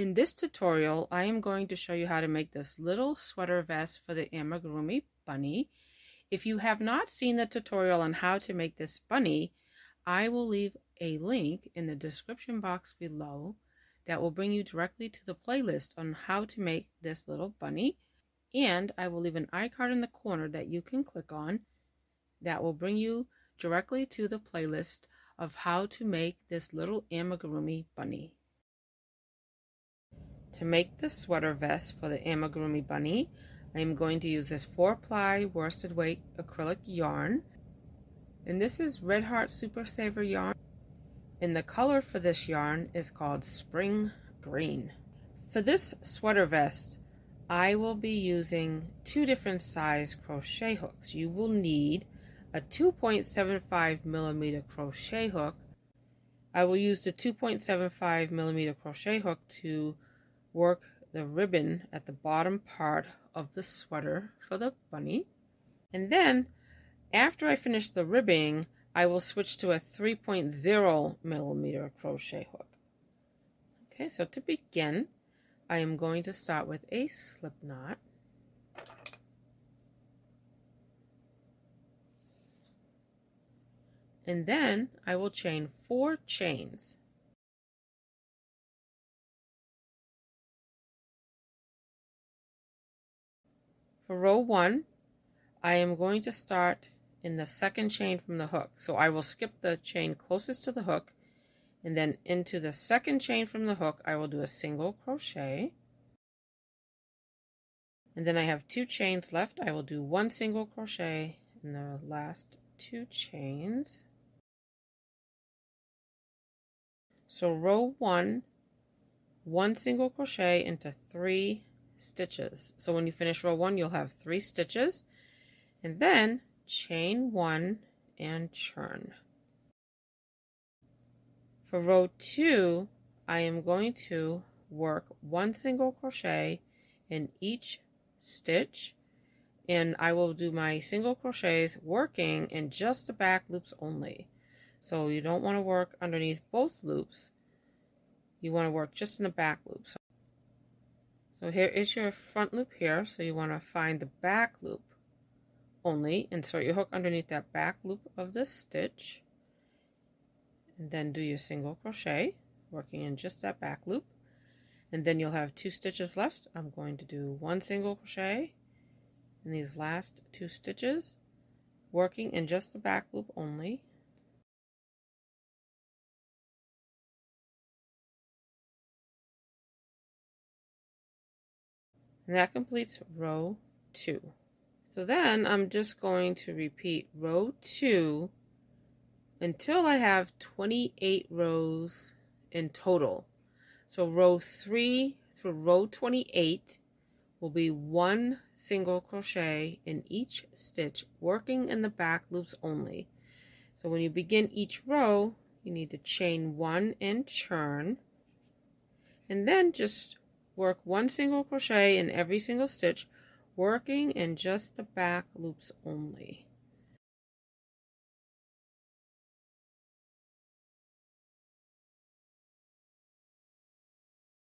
In this tutorial, I am going to show you how to make this little sweater vest for the Amigurumi bunny. If you have not seen the tutorial on how to make this bunny, I will leave a link in the description box below that will bring you directly to the playlist on how to make this little bunny. And I will leave an iCard in the corner that you can click on that will bring you directly to the playlist of how to make this little Amigurumi bunny. To make the sweater vest for the Amigurumi bunny, I am going to use this 4-ply worsted weight acrylic yarn. And this is Red Heart Super Saver yarn. And the color for this yarn is called Spring Green. For this sweater vest, I will be using 2 different size crochet hooks. You will need a 2.75 millimeter crochet hook. I will use the 2.75 millimeter crochet hook to work the ribbon at the bottom part of the sweater for the bunny. And then after I finish the ribbing, I will switch to a 3.0 millimeter crochet hook. Okay, so to begin, I am going to start with a slip knot. And then I will chain 4 chains. For row 1, I am going to start in the second chain from the hook. So I will skip the chain closest to the hook, and then into the second chain from the hook I will do a single crochet. And then I have 2 chains left. I will do 1 single crochet in the last 2 chains. So row 1, 1 single crochet into 3 stitches. So when you finish row 1, you'll have 3 stitches, and then chain 1 and churn. For row 2, I am going to work 1 single crochet in each stitch, and I will do my single crochets working in just the back loops only. So you don't want to work underneath both loops. You want to work just in the back loops. So here is your front loop here, so you want to find the back loop only, insert your hook underneath that back loop of the stitch, and then do your single crochet, working in just that back loop. And then you'll have 2 stitches left. I'm going to do 1 single crochet in these last 2 stitches, working in just the back loop only. And that completes row 2. So then I'm just going to repeat row 2 until I have 28 rows in total. So row 3 through row 28 will be 1 single crochet in each stitch, working in the back loops only. So when you begin each row, you need to chain 1 and churn, and then just work 1 single crochet in every single stitch, working in just the back loops only.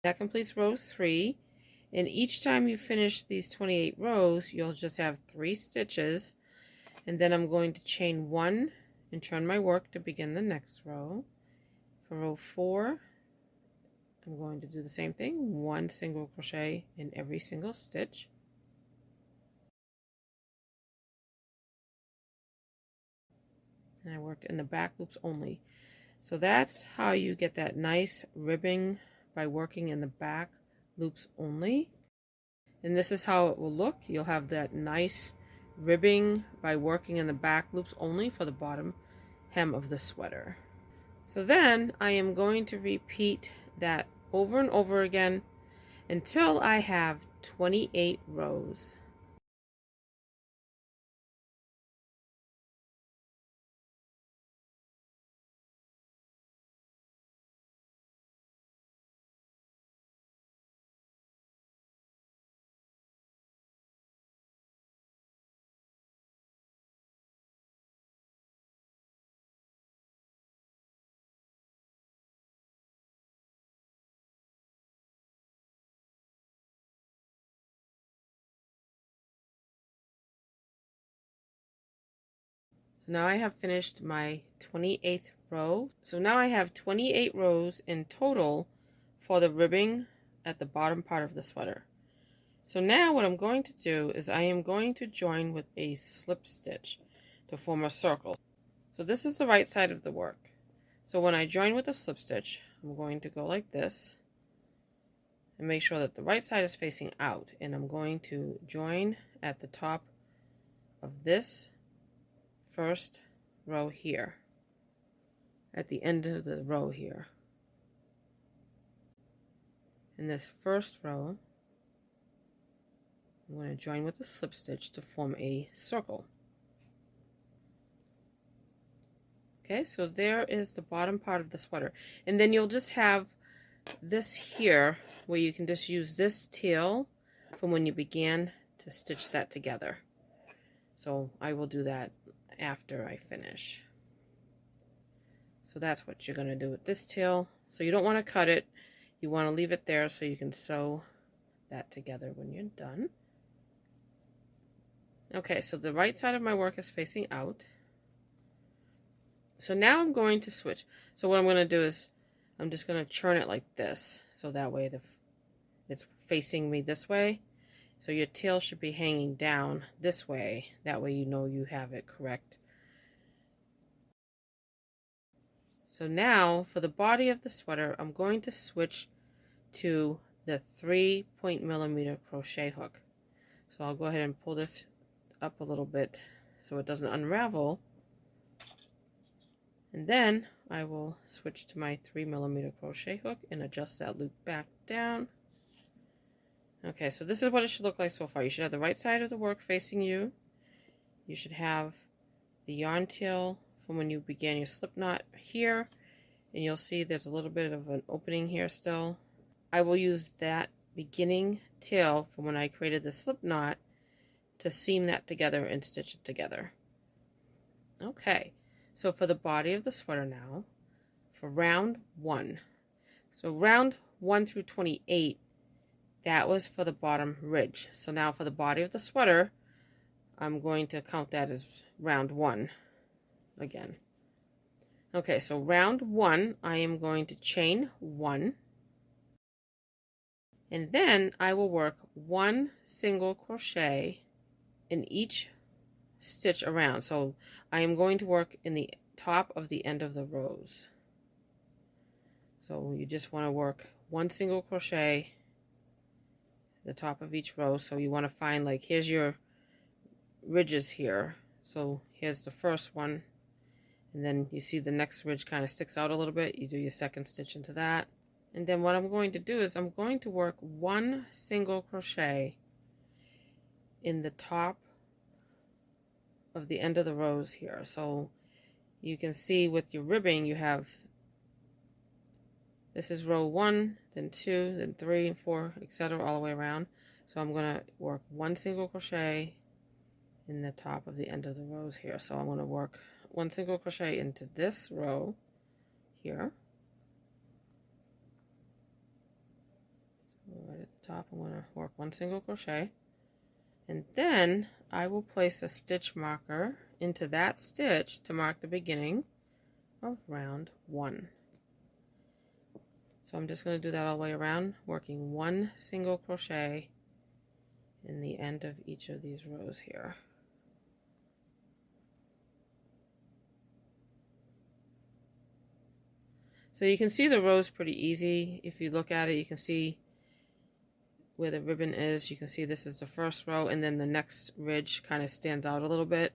That completes row 3, and each time you finish these 28 rows, you'll just have 3 stitches, and then I'm going to chain 1 and turn my work to begin the next row. For row 4, I'm going to do the same thing, 1 single crochet in every single stitch. And I worked in the back loops only. So that's how you get that nice ribbing, by working in the back loops only. And this is how it will look. You'll have that nice ribbing by working in the back loops only for the bottom hem of the sweater. So then I am going to repeat that over and over again until I have 28 rows. So now I have finished my 28th row. So now I have 28 rows in total for the ribbing at the bottom part of the sweater. So now what I'm going to do is I am going to join with a slip stitch to form a circle. So this is the right side of the work. So when I join with a slip stitch, I'm going to go like this and make sure that the right side is facing out, and I'm going to join at the top of this first row here, at the end of the row here. In this first row, I'm going to join with a slip stitch to form a circle. Okay, so there is the bottom part of the sweater, and then you'll just have this here where you can just use this tail from when you began to stitch that together. So I will do that after I finish. So that's what you're going to do with this tail. So you don't want to cut it, you want to leave it there so you can sew that together when you're done. Okay, so the right side of my work is facing out. So now I'm going to switch. So what I'm going to do is I'm just going to turn it like this, so that way it's facing me this way. So your tail should be hanging down this way. That way you know you have it correct. So now for the body of the sweater, I'm going to switch to the 3.0mm crochet hook. So I'll go ahead and pull this up a little bit so it doesn't unravel. And then I will switch to my 3mm crochet hook and adjust that loop back down. Okay, so this is what it should look like so far. You should have the right side of the work facing you. You should have the yarn tail from when you began your slip knot here, and you'll see there's a little bit of an opening here still. I will use that beginning tail from when I created the slip knot to seam that together and stitch it together. Okay, so for the body of the sweater now, for round 1. So round 1 through 28, that was for the bottom ridge. So now for the body of the sweater, I'm going to count that as round 1 again. Okay, so round 1, I am going to chain 1. And then I will work 1 single crochet in each stitch around. So I am going to work in the top of the end of the rows. So you just want to work 1 single crochet at the top of each row. So you want to find, like, here's your ridges here. So here's the first one, and then you see the next ridge kind of sticks out a little bit. You do your second stitch into that, and then what I'm going to do is I'm going to work 1 single crochet in the top of the end of the rows here. So you can see with your ribbing, you have, this is row 1, then 2, then 3 and 4, etc., all the way around. So I'm going to work 1 single crochet in the top of the end of the rows here. So I'm going to work 1 single crochet into this row here. Right at the top, I'm going to work 1 single crochet, and then I will place a stitch marker into that stitch to mark the beginning of round 1. So I'm just going to do that all the way around, working 1 single crochet in the end of each of these rows here. So you can see the rows pretty easy. If you look at it, you can see where the ribbon is. You can see this is the first row, and then the next ridge kind of stands out a little bit.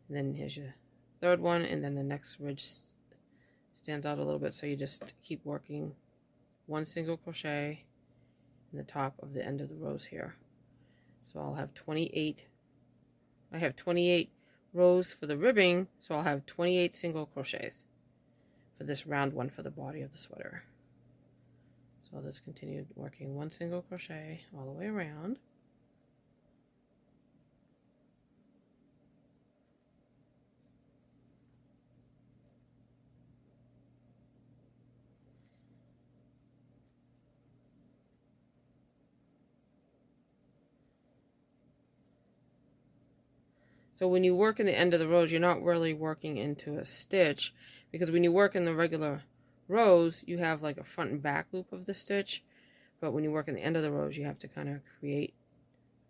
And then here's your third one, and then the next ridge stands out a little bit. So you just keep working 1 single crochet in the top of the end of the rows here. So I'll have 28. I have 28 rows for the ribbing, so I'll have 28 single crochets for this round 1 for the body of the sweater. So I'll just continue working 1 single crochet all the way around. So when you work in the end of the rows, you're not really working into a stitch, because when you work in the regular rows, you have like a front and back loop of the stitch. But when you work in the end of the rows, you have to kind of create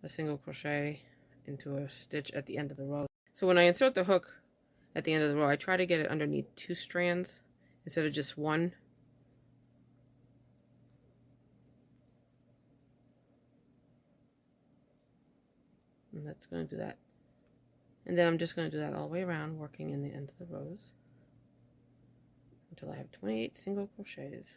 a single crochet into a stitch at the end of the row. So when I insert the hook at the end of the row, I try to get it underneath 2 strands instead of just 1. And that's going to do that. And then I'm just going to do that all the way around, working in the end of the rows until I have 28 single crochets.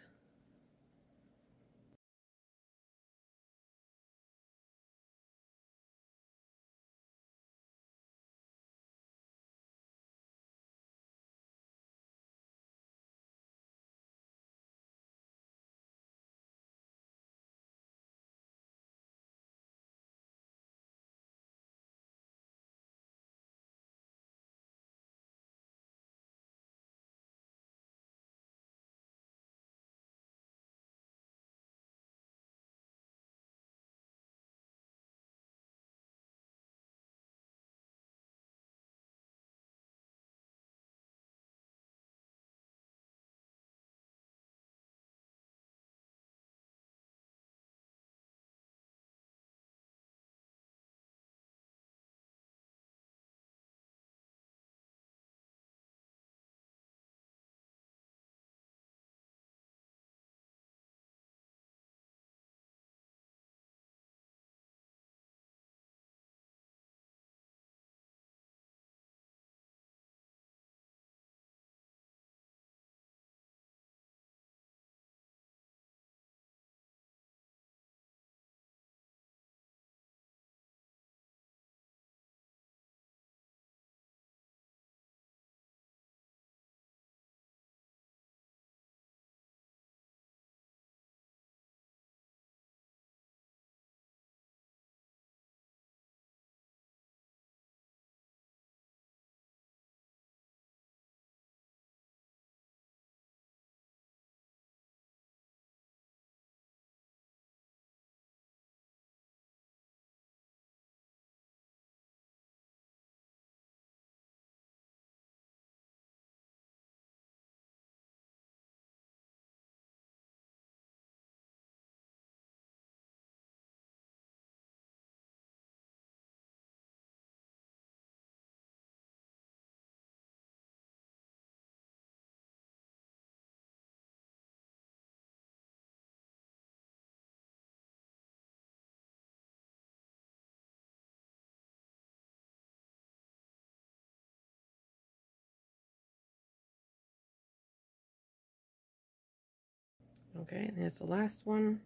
Okay, and here's the last one.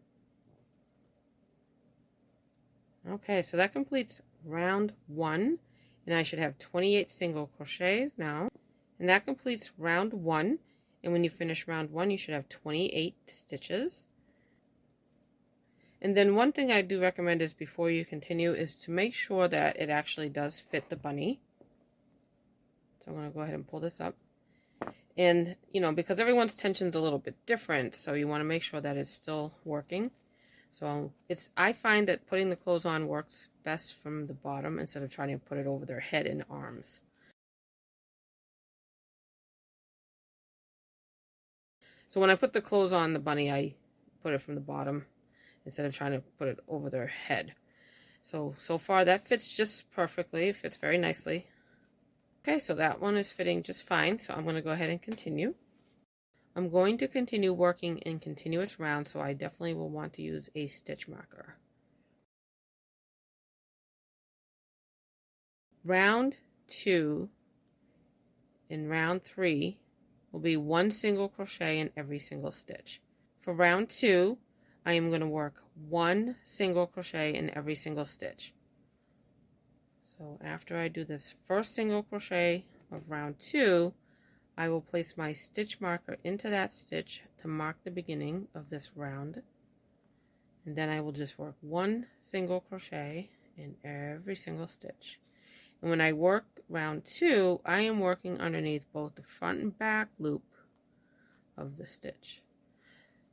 Okay, so that completes round 1, and I should have 28 single crochets now. And that completes round 1, and when you finish round 1, you should have 28 stitches. And then one thing I do recommend is before you continue is to make sure that it actually does fit the bunny. So I'm going to go ahead and pull this up. And, you know, because everyone's tension's a little bit different, so you want to make sure that it's still working. So I find that putting the clothes on works best from the bottom instead of trying to put it over their head and arms. So when I put the clothes on the bunny, I put it from the bottom instead of trying to put it over their head. So far that fits just perfectly. It fits very nicely. Okay, so that one is fitting just fine. So I'm going to go ahead and continue. I'm going to continue working in continuous rounds, so I definitely will want to use a stitch marker. Round 2 and round 3 will be 1 single crochet in every single stitch. For round 2, I am going to work 1 single crochet in every single stitch. So after I do this first single crochet of round 2, I will place my stitch marker into that stitch to mark the beginning of this round. And then I will just work 1 single crochet in every single stitch. And when I work round 2, I am working underneath both the front and back loop of the stitch.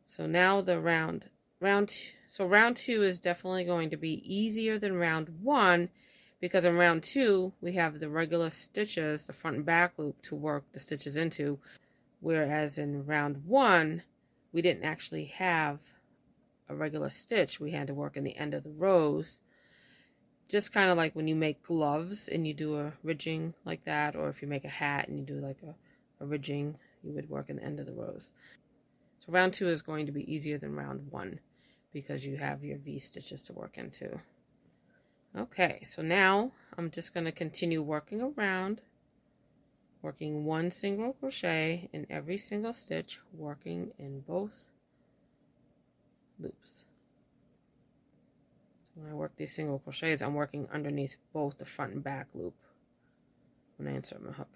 So now the round 2 is definitely going to be easier than round 1 because in round 2 we have the regular stitches, the front and back loop, to work the stitches into, whereas in round 1 we didn't actually have a regular stitch. We had to work in the end of the rows, just kind of like when you make gloves and you do a ridging like that, or if you make a hat and you do like a ridging, you would work in the end of the rows. So round 2 is going to be easier than round 1 because you have your V stitches to work into. Okay, so now I'm just going to continue working around, working 1 single crochet in every single stitch, working in both loops. So when I work these single crochets, I'm working underneath both the front and back loop when I insert my hook.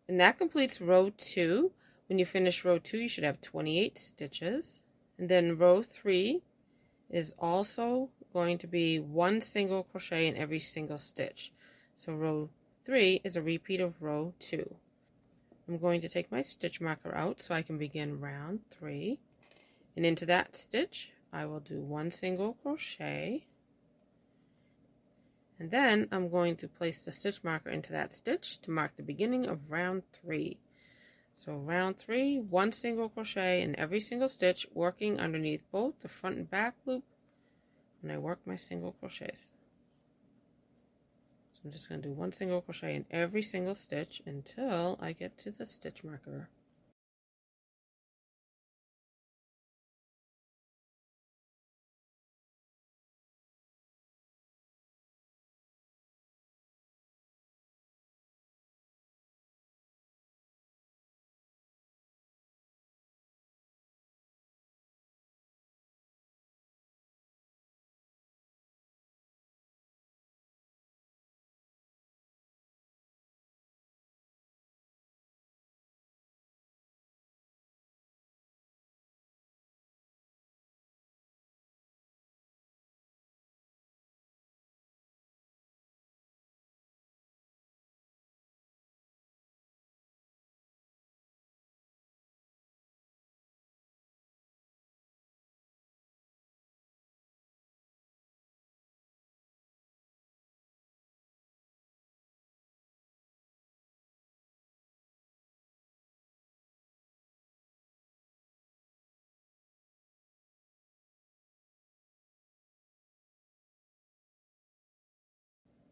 And that completes row 2. When you finish row 2, you should have 28 stitches. And then row 3 is also going to be 1 single crochet in every single stitch. So row 3 is a repeat of row 2. I'm going to take my stitch marker out so I can begin round 3. And into that stitch, I will do 1 single crochet. And then I'm going to place the stitch marker into that stitch to mark the beginning of round 3. So round 3, 1 single crochet in every single stitch, working underneath both the front and back loop when I work my single crochets. So I'm just going to do 1 single crochet in every single stitch until I get to the stitch marker.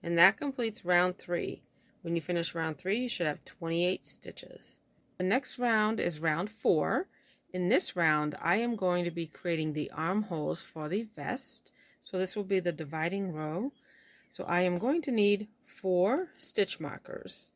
And that completes round 3. When you finish round 3, you should have 28 stitches. The next round is round 4. In this round, I am going to be creating the armholes for the vest. So this will be the dividing row. So I am going to need 4 stitch markers.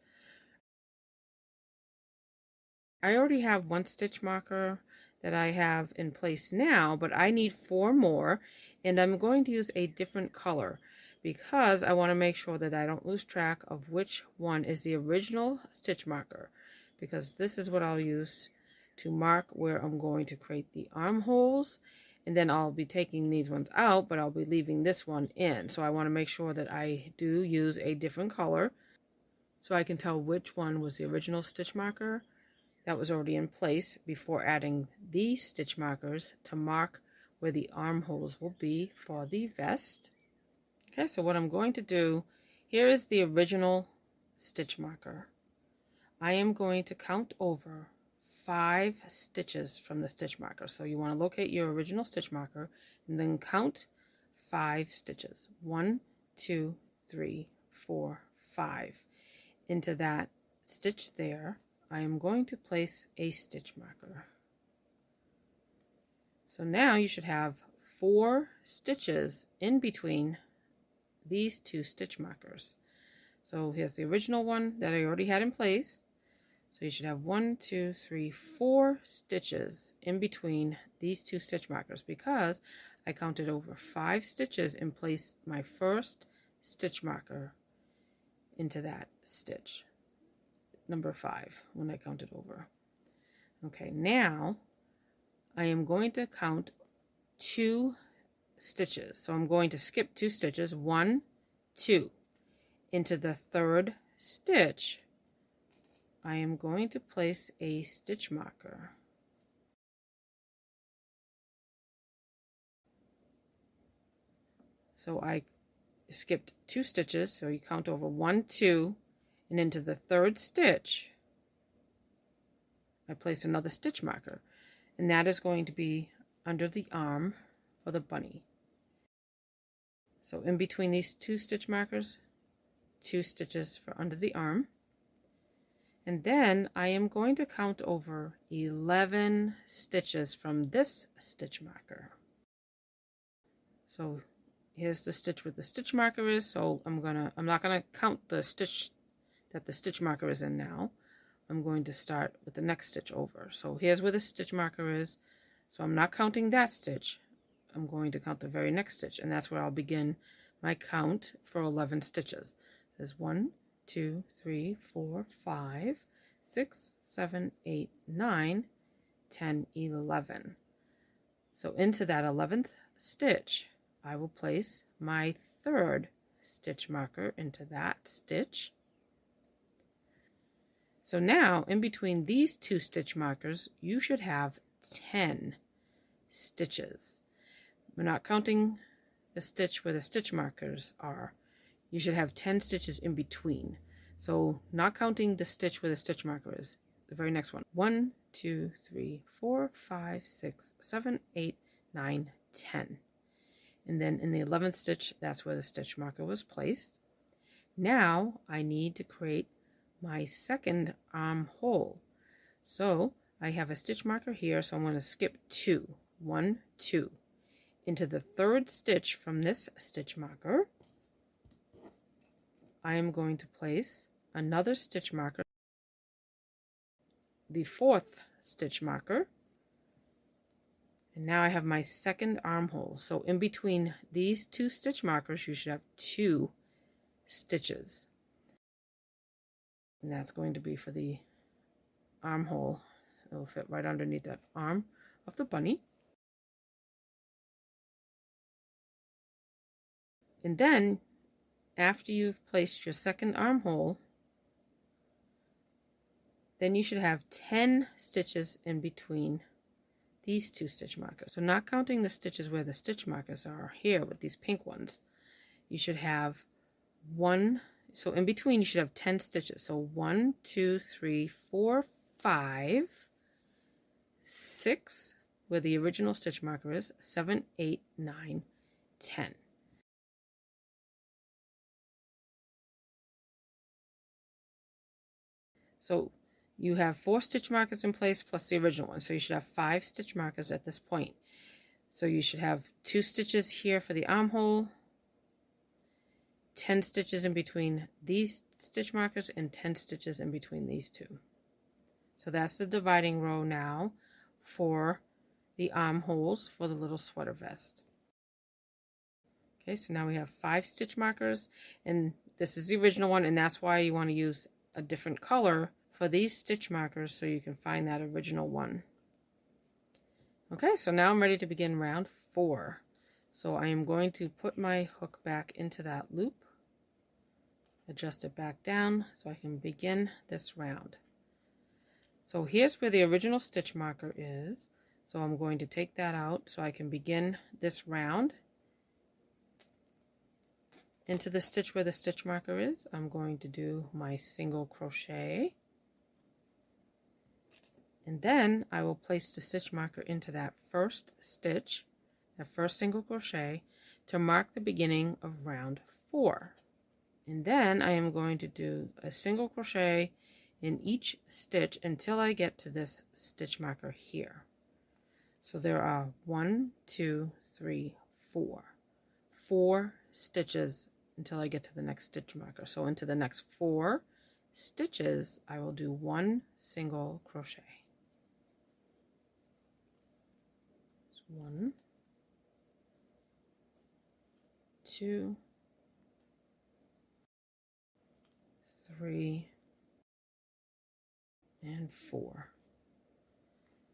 I already have 1 stitch marker that I have in place now, but I need 4 more, and I'm going to use a different color because I want to make sure that I don't lose track of which one is the original stitch marker, because this is what I'll use to mark where I'm going to create the armholes, and then I'll be taking these ones out, but I'll be leaving this one in. So I want to make sure that I do use a different color so I can tell which one was the original stitch marker that was already in place before adding these stitch markers to mark where the armholes will be for the vest. Okay, so what I'm going to do, here is the original stitch marker. I am going to count over 5 stitches from the stitch marker. So you want to locate your original stitch marker and then count 5 stitches. 1, 2, 3, 4, 5. Into that stitch there, I am going to place a stitch marker. So now you should have 4 stitches in between these 2 stitch markers. So here's the original one that I already had in place. So you should have 1, 2, 3, 4 stitches in between these 2 stitch markers because I counted over 5 stitches and placed my first stitch marker into that stitch, number 5, when I counted over. Okay, now I am going to count 2 stitches. So I'm going to skip 2 stitches, 1, 2. Into the third stitch, I am going to place a stitch marker. So I skipped 2 stitches, so you count over 1, 2, and into the third stitch, I place another stitch marker, and that is going to be under the arm for the bunny. So in between these 2 stitch markers, 2 stitches for under the arm. And then I am going to count over 11 stitches from this stitch marker. So here's the stitch where the stitch marker is. So I'm not gonna count the stitch that the stitch marker is in now. I'm going to start with the next stitch over. So here's where the stitch marker is. So I'm not counting that stitch. I'm going to count the very next stitch, and that's where I'll begin my count for 11 stitches. There's 1, 2, 3, 4, 5, 6, 7, 8, 9, 10, 11. So into that 11th stitch, I will place my third stitch marker into that stitch. So now, in between these 2 stitch markers, you should have 10 stitches. We're not counting the stitch where the stitch markers are. You should have 10 stitches in between. So not counting the stitch where the stitch marker is, the very next one. 1, 2, 3, 4, 5, 6, 7, 8, 9, 10. And then in the 11th stitch, that's where the stitch marker was placed. Now I need to create my second armhole. So I have a stitch marker here, so I'm going to skip 2. 1, 2. Into the third stitch from this stitch marker, I am going to place another stitch marker, the 4th stitch marker, and now I have my second armhole. So in between these 2 stitch markers, you should have 2 stitches, and that's going to be for the armhole. It'll fit right underneath that arm of the bunny. And then after you've placed your second armhole, then you should have 10 stitches in between these 2 stitch markers. So not counting the stitches where the stitch markers are here with these pink ones, you should have 1. So in between you should have 10 stitches. So 1, 2, 3, 4, 5, 6 where the original stitch marker is, 7, 8, 9, 10. So you have 4 stitch markers in place plus the original one. So you should have 5 stitch markers at this point. So you should have 2 stitches here for the armhole, 10 stitches in between these stitch markers, and 10 stitches in between these 2. So that's the dividing row now for the armholes for the little sweater vest. Okay, so now we have 5 stitch markers, and this is the original one, and that's why you want to use a different color for these stitch markers so you can find that original one. Okay, so now I'm ready to begin round 4. So I am going to put my hook back into that loop, adjust it back down so I can begin this round. So here's where the original stitch marker is. So I'm going to take that out so I can begin this round. Into the stitch where the stitch marker is, I'm going to do my single crochet, And then I will place the stitch marker into that first stitch, that first single crochet, to mark the beginning of round 4. And then I am going to do a single crochet in each stitch until I get to this stitch marker here. So there are 1, 2, 3, 4. 4 stitches until I get to the next stitch marker. So into the next 4 stitches, I will do 1 single crochet. 1, 2, 3, and 4.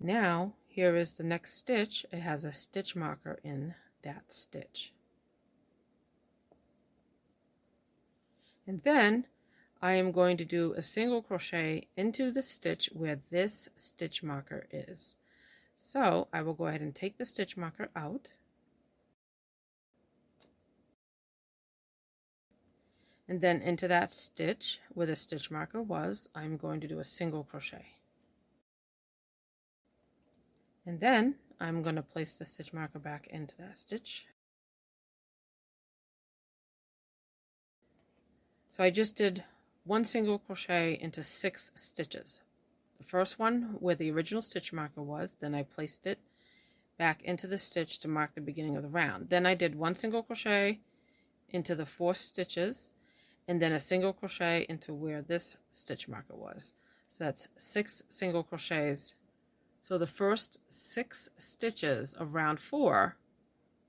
Now here is the next stitch. It has a stitch marker in that stitch. And then I am going to do a single crochet into the stitch where this stitch marker is. So I will go ahead and take the stitch marker out. And then into that stitch where the stitch marker was, I'm going to do a single crochet. And then I'm going to place the stitch marker back into that stitch. So I just did 1 single crochet into 6 stitches. The first one where the original stitch marker was, then I placed it back into the stitch to mark the beginning of the round. Then I did 1 single crochet into the 4 stitches, and then a single crochet into where this stitch marker was. So that's 6 single crochets. So the first 6 stitches of round 4,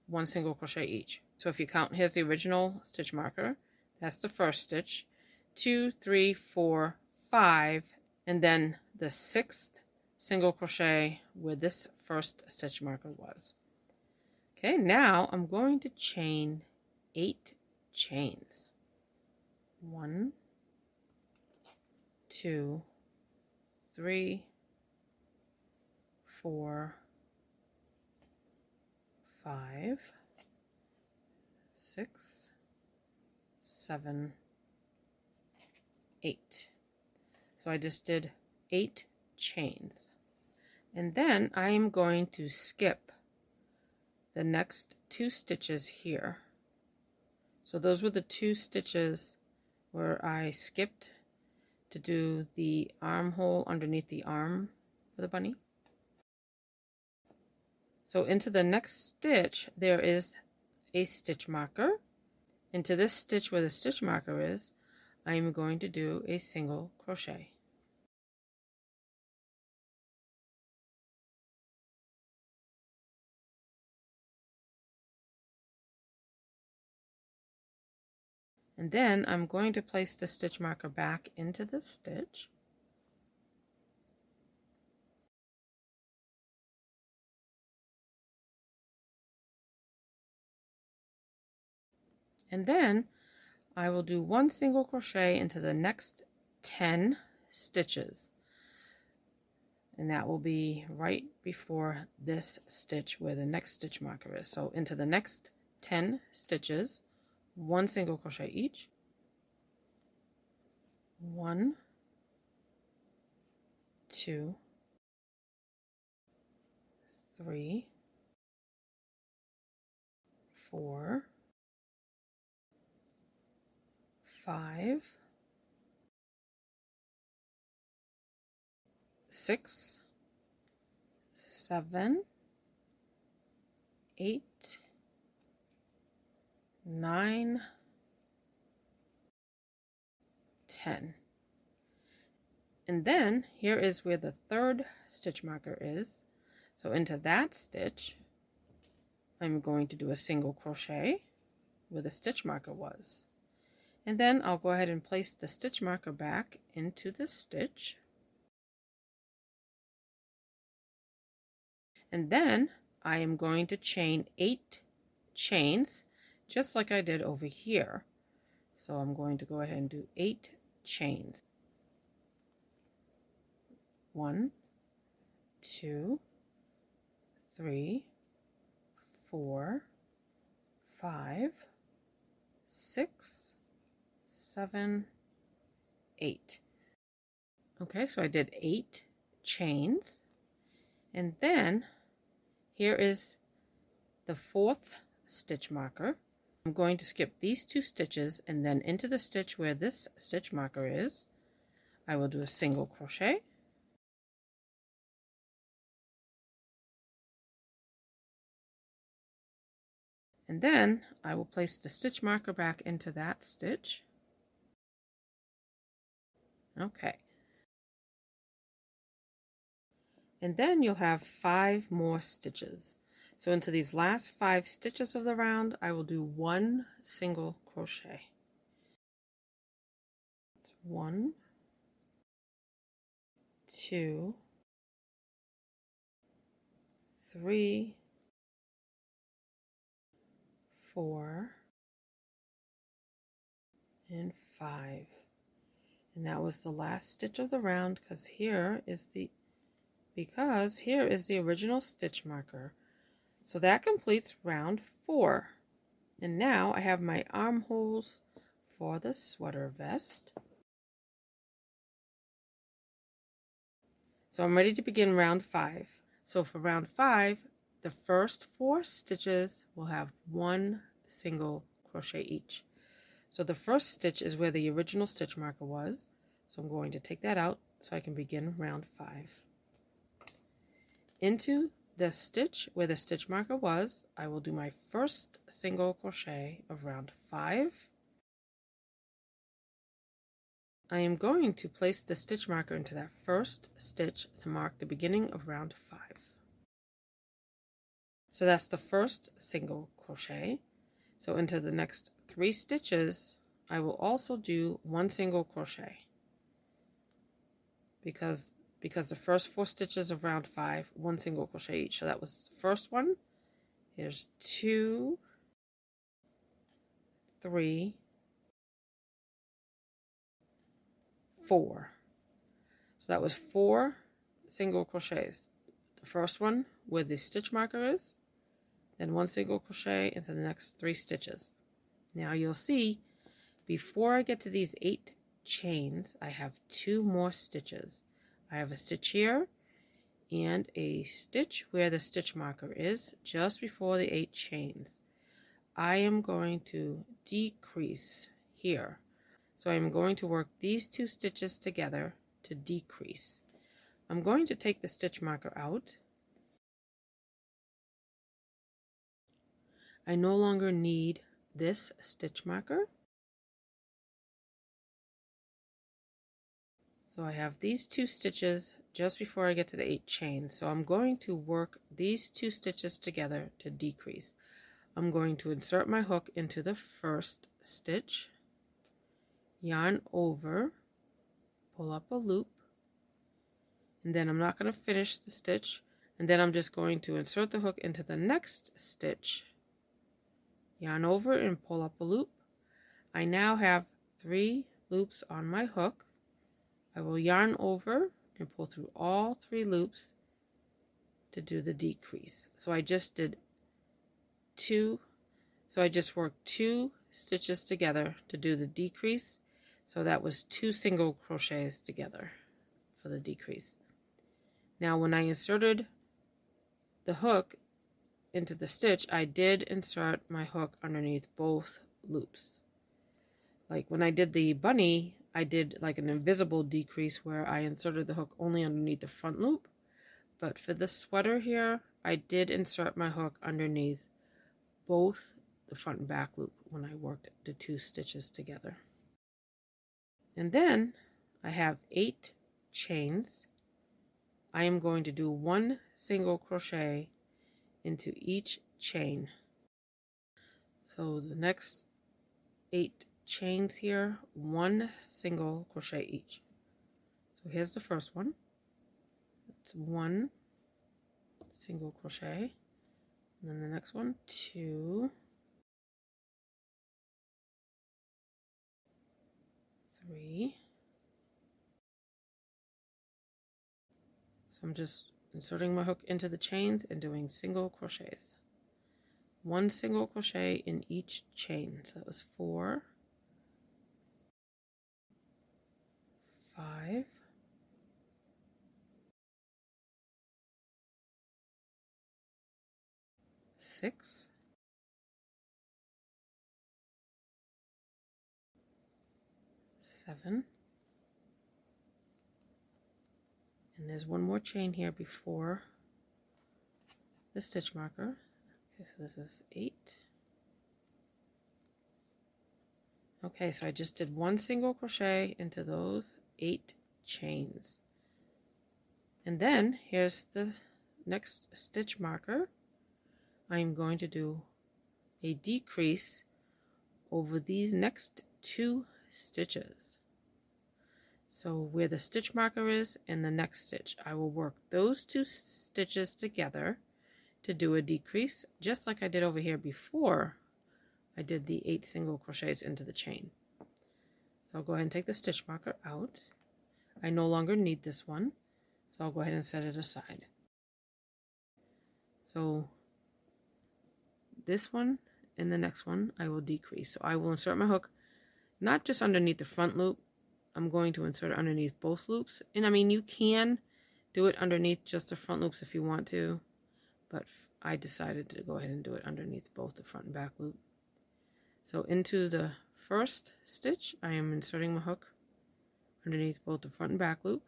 1 single crochet each. So if you count, here's the original stitch marker. That's the first stitch. 2, 3, 4, 5, and then the 6th single crochet where this first stitch marker was. Okay, now I'm going to chain 8 chains. 1, 2, 3, 4, 5, 6, 7, 8. So I just did 8 chains. And then I am going to skip the next 2 stitches here. So those were the 2 stitches where I skipped to do the armhole underneath the arm for the bunny. So into the next stitch there is a stitch marker. Into this stitch where the stitch marker is, I am going to do a single crochet. And then I'm going to place the stitch marker back into the stitch. And then I will do 1 single crochet into the next 10 stitches. And that will be right before this stitch where the next stitch marker is. So into the next 10 stitches, 1 single crochet each. 1, 2, 3, 4, 5, 6, 7, 8, 9, 10. And then here is where the 3rd stitch marker is. So into that stitch, I'm going to do a single crochet where the stitch marker was. And then I'll go ahead and place the stitch marker back into the stitch. And then I am going to chain 8 chains, just like I did over here. So I'm going to go ahead and do 8 chains. 1, 2, 3, 4, 5, 6, 7, 8. Okay, so I did 8 chains, and then here is the 4th stitch marker. I'm going to skip these 2 stitches, and then into the stitch where this stitch marker is, I will do a single crochet, and then I will place the stitch marker back into that stitch. Okay. And then you'll have 5 more stitches. So into these last 5 stitches of the round, I will do 1 single crochet. It's 1, 2, 3, 4, and 5. And that was the last stitch of the round, because here is the original stitch marker. So that completes round 4. And now I have my armholes for the sweater vest. So I'm ready to begin round 5. So for round 5, the first 4 stitches will have 1 single crochet each. So the first stitch is where the original stitch marker was. So I'm going to take that out so I can begin round 5. Into the stitch where the stitch marker was, I will do my first single crochet of round 5. I am going to place the stitch marker into that first stitch to mark the beginning of round 5. So that's the first single crochet. So into the next 3 stitches, I will also do 1 single crochet. Because the first 4 stitches of round 5, 1 single crochet each. So that was the first one. Here's 2, 3, 4. So that was 4 single crochets. The first one where the stitch marker is, then 1 single crochet into the next 3 stitches. Now you'll see, before I get to these 8 chains, I have 2 more stitches. I have a stitch here and a stitch where the stitch marker is just before the 8 chains. I am going to decrease here. So I'm going to work these 2 stitches together to decrease. I'm going to take the stitch marker out. I no longer need this stitch marker. So I have these 2 stitches just before I get to the 8 chains. So I'm going to work these 2 stitches together to decrease. I'm going to insert my hook into the first stitch, yarn over, pull up a loop, and then I'm not going to finish the stitch, and then I'm just going to insert the hook into the next stitch, yarn over and pull up a loop. I now have 3 loops on my hook. I will yarn over and pull through all 3 loops to do the decrease. So I just did 2, so I just worked 2 stitches together to do the decrease. So that was 2 single crochets together for the decrease. Now when I inserted the hook into the stitch, I did insert my hook underneath both loops. Like when I did the bunny, I did like an invisible decrease where I inserted the hook only underneath the front loop. But for the sweater here, I did insert my hook underneath both the front and back loop when I worked the 2 stitches together. And then I have 8 chains. I am going to do 1 single crochet into each chain. So the next 8 chains here, 1 single crochet each. So here's the first one. It's 1 single crochet. And then the next one, 2, 3. So I'm just inserting my hook into the chains and doing single crochets. 1 single crochet in each chain. So that was 4, 5, 6, 7, and there's one more chain here before the stitch marker. Okay, so this is 8. Okay, so I just did one single crochet into those 8 chains. And then here's the next stitch marker. I'm going to do a decrease over these next 2 stitches. So where the stitch marker is and the next stitch, I will work those 2 stitches together to do a decrease, just like I did over here before I did the 8 single crochets into the chain. So I'll go ahead and take the stitch marker out. I no longer need this one, so I'll go ahead and set it aside. So this one and the next one I will decrease. So I will insert my hook not just underneath the front loop, I'm going to insert it underneath both loops. And I mean, you can do it underneath just the front loops if you want to, but I decided to go ahead and do it underneath both the front and back loop. So into the first stitch, I am inserting my hook underneath both the front and back loop,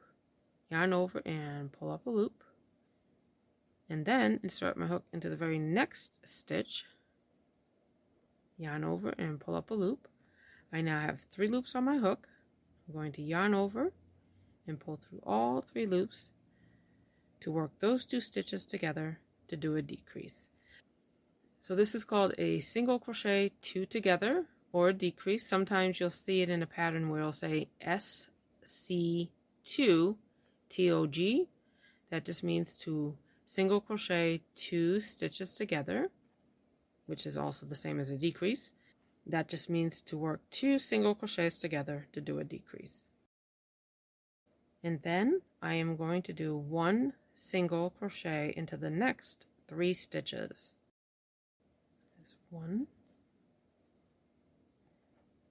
yarn over and pull up a loop, and then insert my hook into the very next stitch, yarn over and pull up a loop. I now have 3 loops on my hook. I'm going to yarn over and pull through all 3 loops to work those 2 stitches together to do a decrease. So this is called a single crochet 2 together, or a decrease. Sometimes you'll see it in a pattern where it'll say SC2 TOG. That just means to single crochet 2 stitches together, which is also the same as a decrease. That just means to work 2 single crochets together to do a decrease. And then I am going to do 1 single crochet into the next 3 stitches. There's 1,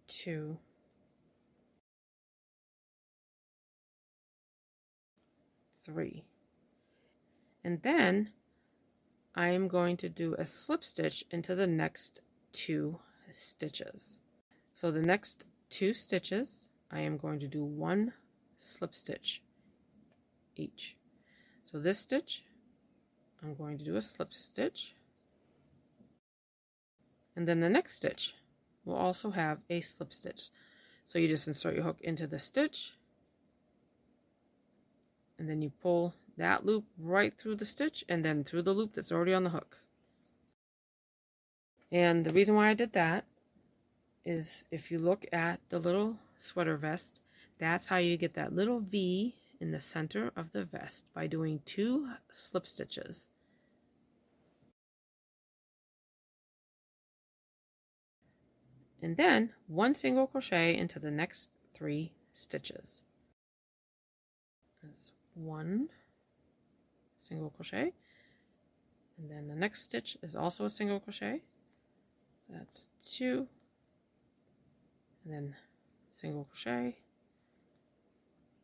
2, 3. And then I am going to do a slip stitch into the next 2 stitches. So the next 2 stitches, I am going to do 1 slip stitch each. So this stitch, I'm going to do a slip stitch, and then the next stitch will also have a slip stitch. So you just insert your hook into the stitch, and then you pull that loop right through the stitch and then through the loop that's already on the hook. And the reason why I did that is if you look at the little sweater vest, that's how you get that little V in the center of the vest, by doing 2 slip stitches. And then 1 single crochet into the next 3 stitches. That's 1 single crochet, and then the next stitch is also a single crochet. That's 2, and then single crochet.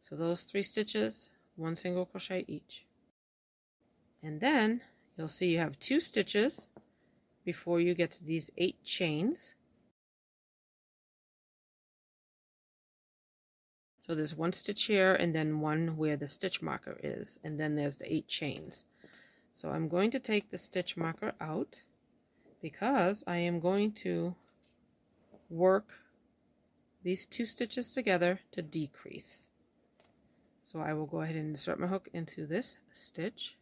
So those 3 stitches, 1 single crochet each. And then you'll see you have 2 stitches before you get to these 8 chains. So there's 1 stitch here and then 1 where the stitch marker is, and then there's the 8 chains. So I'm going to take the stitch marker out because I am going to work these 2 stitches together to decrease. So I will go ahead and insert my hook into this stitch.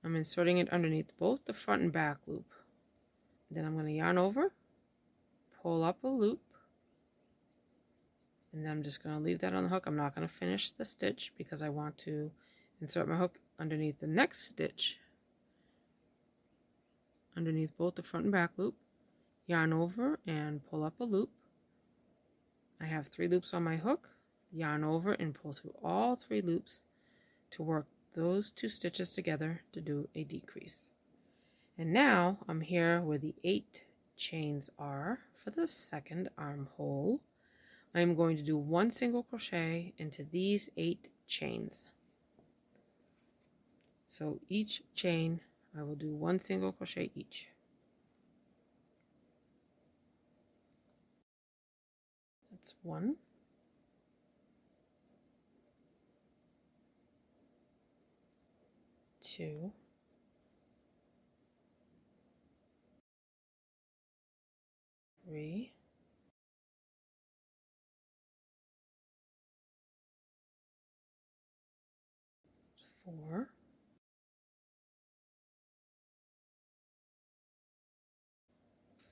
I'm inserting it underneath both the front and back loop. Then I'm going to yarn over, pull up a loop, and then I'm just going to leave that on the hook. I'm not going to finish the stitch because I want to insert my hook underneath the next stitch, underneath both the front and back loop, yarn over and pull up a loop. I have 3 loops on my hook, yarn over and pull through all 3 loops to work those 2 stitches together to do a decrease. And now I'm here where the 8 chains are for the second armhole. I'm going to do 1 single crochet into these 8 chains. So each chain I will do 1 single crochet each. That's 1, 2, 3, 4,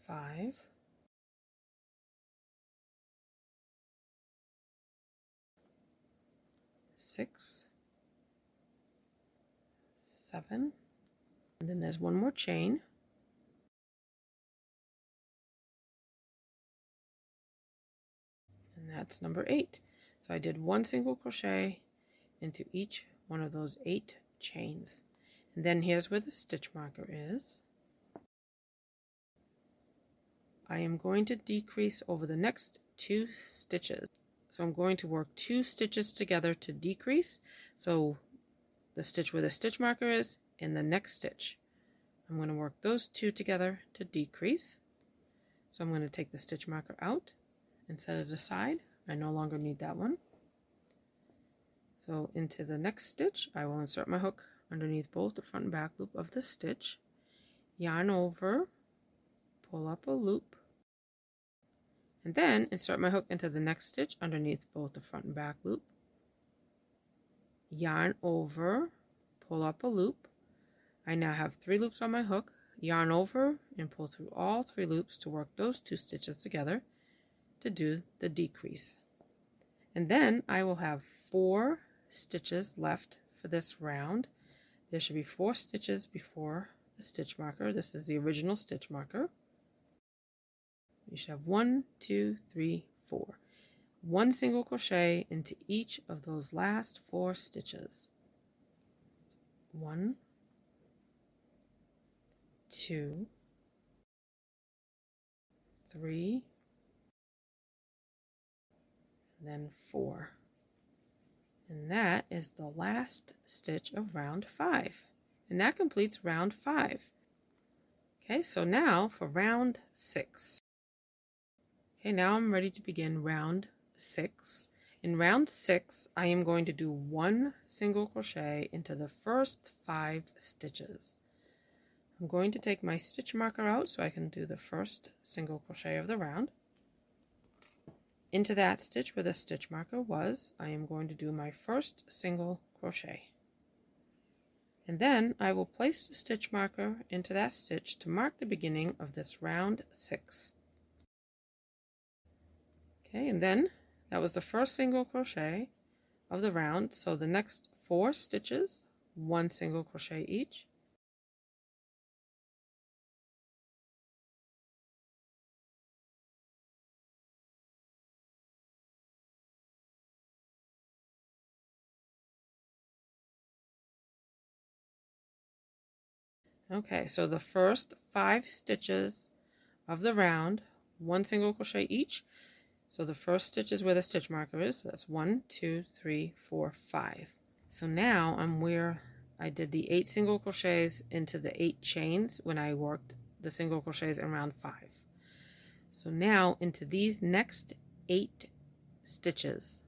5, 6, 7, and then there's one more chain, and that's number 8. So I did 1 single crochet into each one of those 8 chains. And then here's where the stitch marker is. I am going to decrease over the next 2 stitches. So I'm going to work 2 stitches together to decrease. So the stitch where the stitch marker is in the next stitch. I'm going to work those 2 together to decrease. So I'm going to take the stitch marker out and set it aside. I no longer need that one. So into the next stitch, I will insert my hook underneath both the front and back loop of the stitch, yarn over, pull up a loop, and then insert my hook into the next stitch underneath both the front and back loop, yarn over, pull up a loop. I now have 3 loops on my hook, yarn over and pull through all 3 loops to work those 2 stitches together to do the decrease. And then I will have 4 stitches left for this round. There should be 4 stitches before the stitch marker. This is the original stitch marker. You should have 1, 2, 3, 4. 1 single crochet into each of those last 4 stitches. 1, 2, 3, and then 4. And that is the last stitch of round 5. And that completes round 5. Okay, so now for round 6. Okay, now I'm ready to begin round 6. In round 6, I am going to do 1 single crochet into the first 5 stitches. I'm going to take my stitch marker out so I can do the first single crochet of the round. Into that stitch where the stitch marker was, I am going to do my first single crochet. And then I will place the stitch marker into that stitch to mark the beginning of this round 6. Okay, and then that was the first single crochet of the round, so the next 4 stitches, 1 single crochet each. Okay, so the first 5 stitches of the round, 1 single crochet each. So the first stitch is where the stitch marker is. So that's 1, 2, 3, 4, 5. So now I'm where I did the 8 single crochets into the 8 chains when I worked the single crochets in round 5. So now into these next 8 stitches,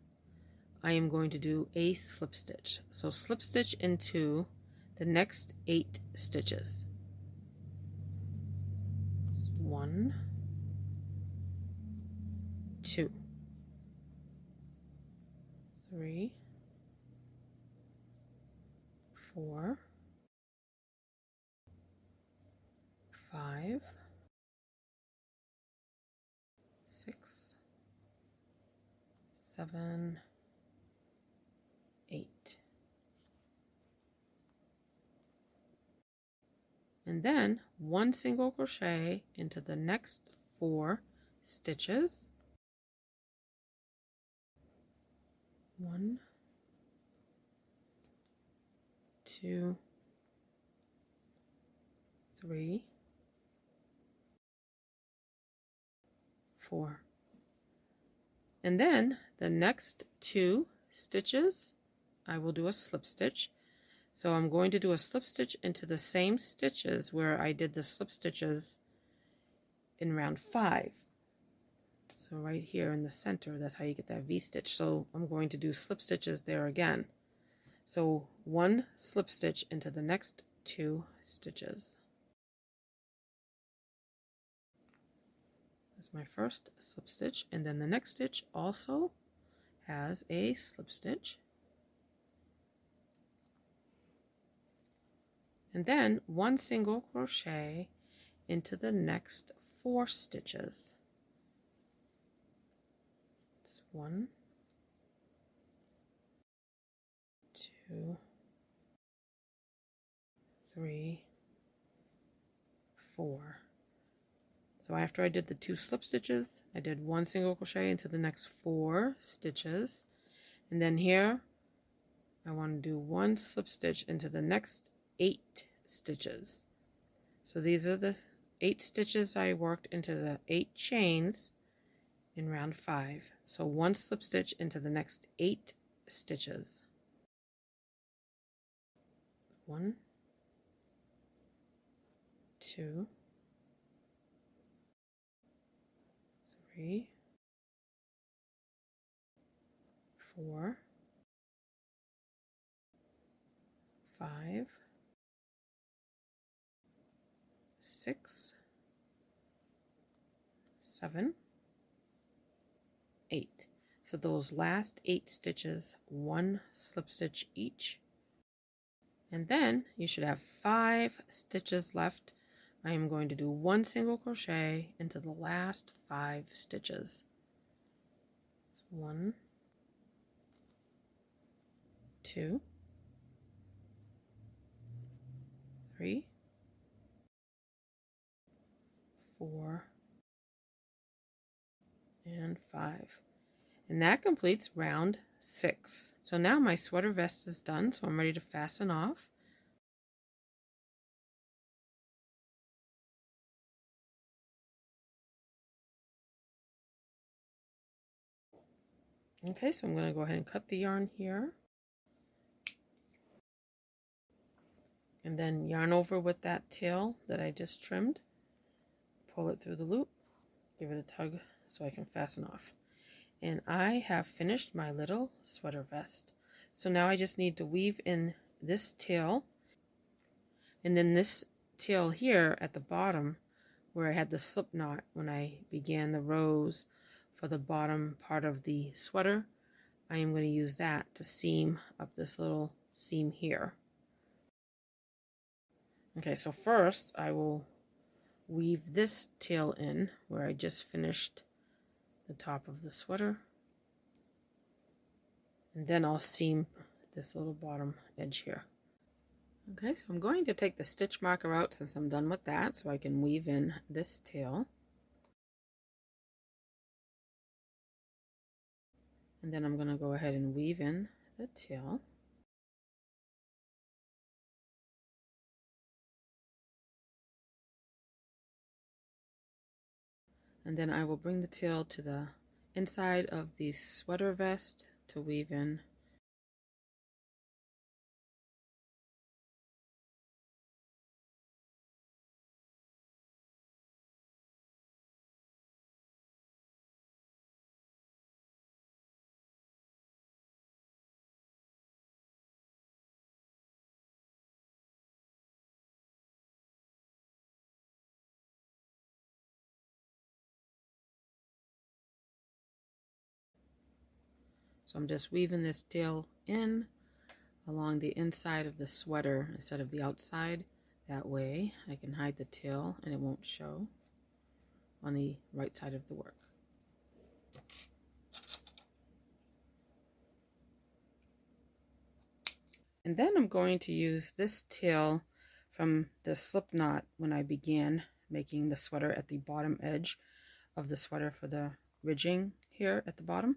I am going to do a slip stitch. So slip stitch into the next 8 stitches. 1, 2, 3, 4, 5, 6, 7, 8. And then 1 single crochet into the next 4 stitches. 1, 2, 3, 4. And then the next 2 stitches, I will do a slip stitch. So I'm going to do a slip stitch into the same stitches where I did the slip stitches in round 5. So right here in the center, that's how you get that V-stitch. So I'm going to do slip stitches there again. So 1 slip stitch into the next 2 stitches. That's my first slip stitch, and then the next stitch also has a slip stitch. And then 1 single crochet into the next 4 stitches. It's 1, 2, 3, 4. So after I did the 2 slip stitches, I did 1 single crochet into the next 4 stitches. And then here, I want to do 1 slip stitch into the next 8 stitches. So these are the 8 stitches I worked into the 8 chains in round 5. So 1 slip stitch into the next 8 stitches. 1, 2, 3, 4, 5, 6, 7, 8. So those last 8 stitches, 1 slip stitch each. And then you should have 5 stitches left. I am going to do 1 single crochet into the last 5 stitches. 1, 2, 3, 4, and 5. And that completes round 6. So now my sweater vest is done, so I'm ready to fasten off. Okay, so I'm going to go ahead and cut the yarn here. And then yarn over with that tail that I just trimmed. Pull it through the loop. Give it a tug so I can fasten off. And I have finished my little sweater vest. So now I just need to weave in this tail. And then this tail here at the bottom where I had the slip knot when I began the rows for the bottom part of the sweater, I am going to use that to seam up this little seam here. Okay, so first I will weave this tail in where I just finished the top of the sweater, and then I'll seam this little bottom edge here. Okay, so I'm going to take the stitch marker out since I'm done with that so I can weave in this tail. And then I'm going to go ahead and weave in the tail. And then I will bring the tail to the inside of the sweater vest to weave in. So I'm just weaving this tail in along the inside of the sweater instead of the outside. That way I can hide the tail and it won't show on the right side of the work. And then I'm going to use this tail from the slip knot when I began making the sweater at the bottom edge of the sweater for the ridging here at the bottom.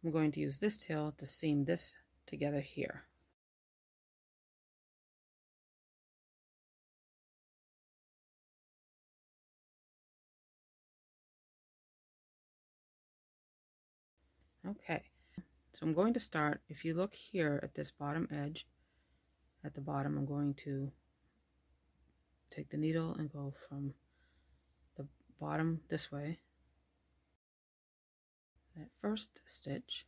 I'm going to use this tail to seam this together here. Okay, so I'm going to start, if you look here at this bottom edge, at the bottom, I'm going to take the needle and go from the bottom this way, that first stitch,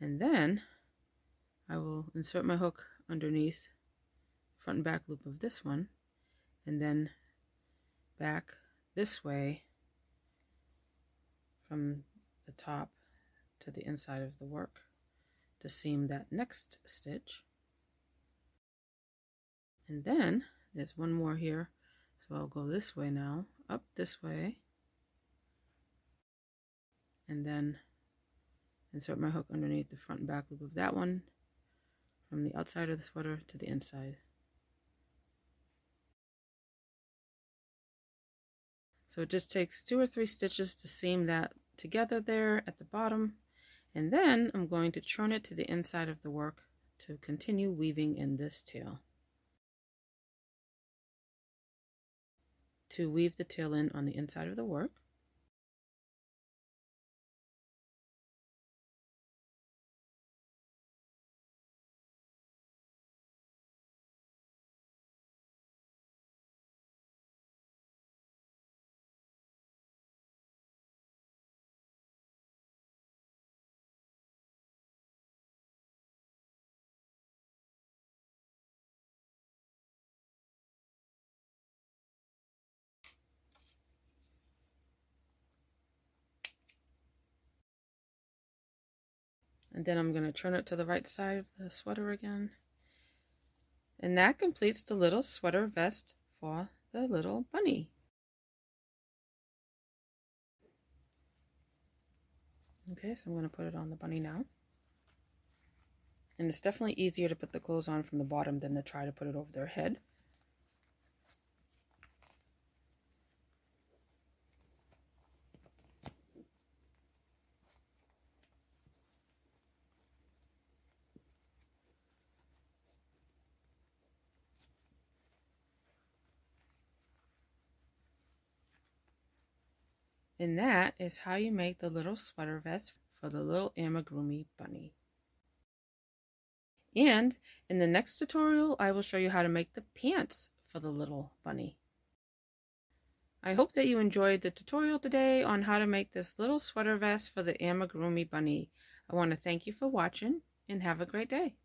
and then I will insert my hook underneath front and back loop of this one, and then back this way from the top to the inside of the work to seam that next stitch. And then there's one more here, so I'll go this way now, up this way, and then insert my hook underneath the front and back loop of that one from the outside of the sweater to the inside. So it just takes 2 or 3 stitches to seam that together there at the bottom, and then I'm going to turn it to the inside of the work to continue weaving in this tail. To weave the tail in on the inside of the work, and then I'm going to turn it to the right side of the sweater again. And that completes the little sweater vest for the little bunny. Okay, so I'm going to put it on the bunny now. And it's definitely easier to put the clothes on from the bottom than to try to put it over their head. And that is how you make the little sweater vest for the little Amigurumi bunny. And in the next tutorial, I will show you how to make the pants for the little bunny. I hope that you enjoyed the tutorial today on how to make this little sweater vest for the Amigurumi bunny. I want to thank you for watching and have a great day.